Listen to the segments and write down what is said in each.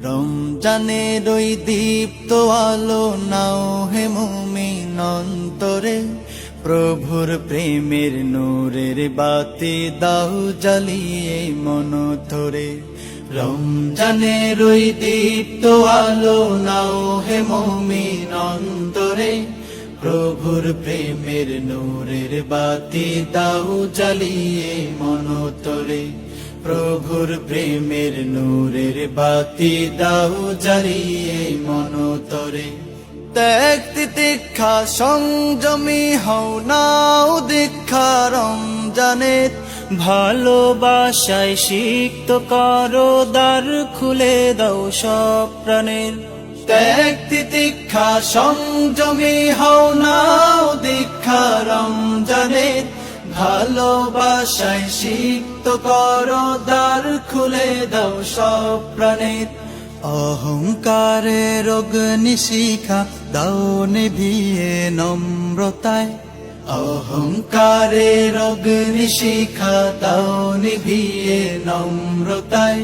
রমজানের ওই দীপ্ত আলো নাও হে মুমিন অন্তরে, প্রভুর প্রেমের নূরের বাতি দাও জ্বালিয়ে মন ধরে। রমজানের ওই দীপ্ত আলো নাও হে মুমিন অন্তরে, প্রভুর প্রেমের নূরের বাতি দাও জ্বালিয়ে মন ধরে। প্রভুর প্রেমের নূরের বাতি দাও জ্বালিয়ে মন তরে। ত্যাগ তিতিক্ষা সংযমী হও নাও দীক্ষা রমজানের, ভালোবাসায় সিক্ত করো দ্বার খুলে দাও সব প্রাণের। ত্যাগ তিতিক্ষা সংযমী হও নাও দীক্ষা রমজানের, ভালোবাসায় সিক্ত করো দ্বার খুলে দাও সব প্রাণের। অহংকারের অগ্নিশিখা দাও নিভিয়ে নম্রতায়, অহংকারের অগ্নিশিখা দাও নিভিয়ে নম্রতায়।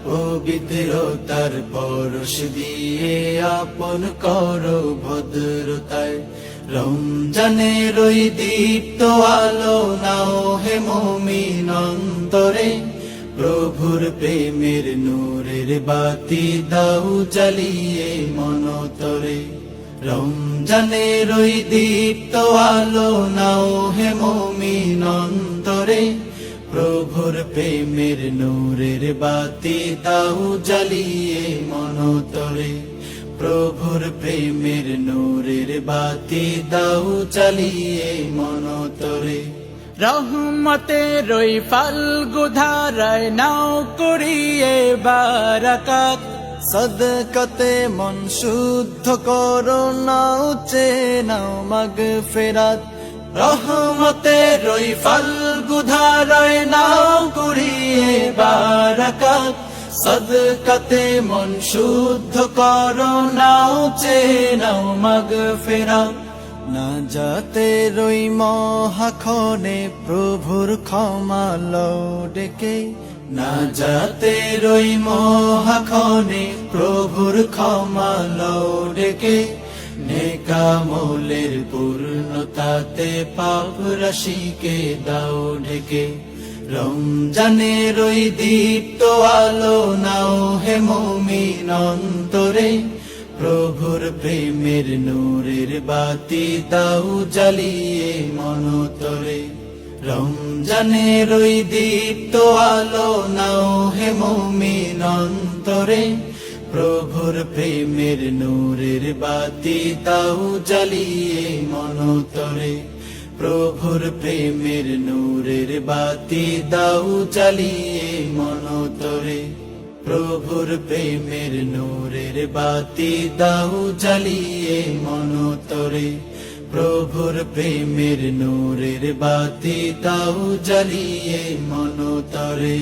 পবিত্রতার পরশ দিয়ে আপন করো ভদ্রতায়। রমজানের ওই দীপ্ত আলো নাও হে মুমিন অন্তরে, প্রভুর প্রেমের নূরের বাতি দাও জ্বালিয়ে মন তরে। রমজানের ওই দীপ্ত আলো নাও হে মুমিন অন্তরে, প্রভুর প্রেমের নূরের বাতি দাও জ্বালিয়ে মন তরে। প্রভুর প্রেমের নূরের বাতি দাও জ্বালিয়ে মন তরে। রহমতের ওই ফাল্গু ধারায় নাও করিয়ে বারাকাত, সদকাতে মন শুদ্ধ করো নাও নাও মাগফিরাত। রহমতের ওই ফাল্গু ধারায় নাও করিয়ে বারাকাত, সদকাতে মন শুদ্ধ করো নাও নাও মাগফিরাত। না যাতে রই মহাক্ষণে প্রভুর ক্ষমা লও ডেকে, না যাতে রই মহাক্ষণে প্রভুর ক্ষমা লও ডেকে। নেকামলের পূর্ণতাতে পাপ রাশিকে দাও ঢেকে। রমজানের ওই দীপ্ত আলো নাও হে মুমিন অন্তরে, প্রভুর প্রেমের নূরের বাতি দাও জ্বালিয়ে মন তরে। রমজানের ওই দীপ্ত আলো নাও হে মুমিন অন্তরে, প্রভুর প্রেমের নূরের বাতি দাও জ্বালিয়ে মন তরে। প্রভুর প্রেমের নূরের বাতি দাও জ্বালিয়ে মন তরে। প্রভুর প্রেমের নূরের বাতি দাও জ্বালিয়ে মন তরে। প্রভুর প্রেমের নূরের বাতি দাও জ্বালিয়ে মন তরে।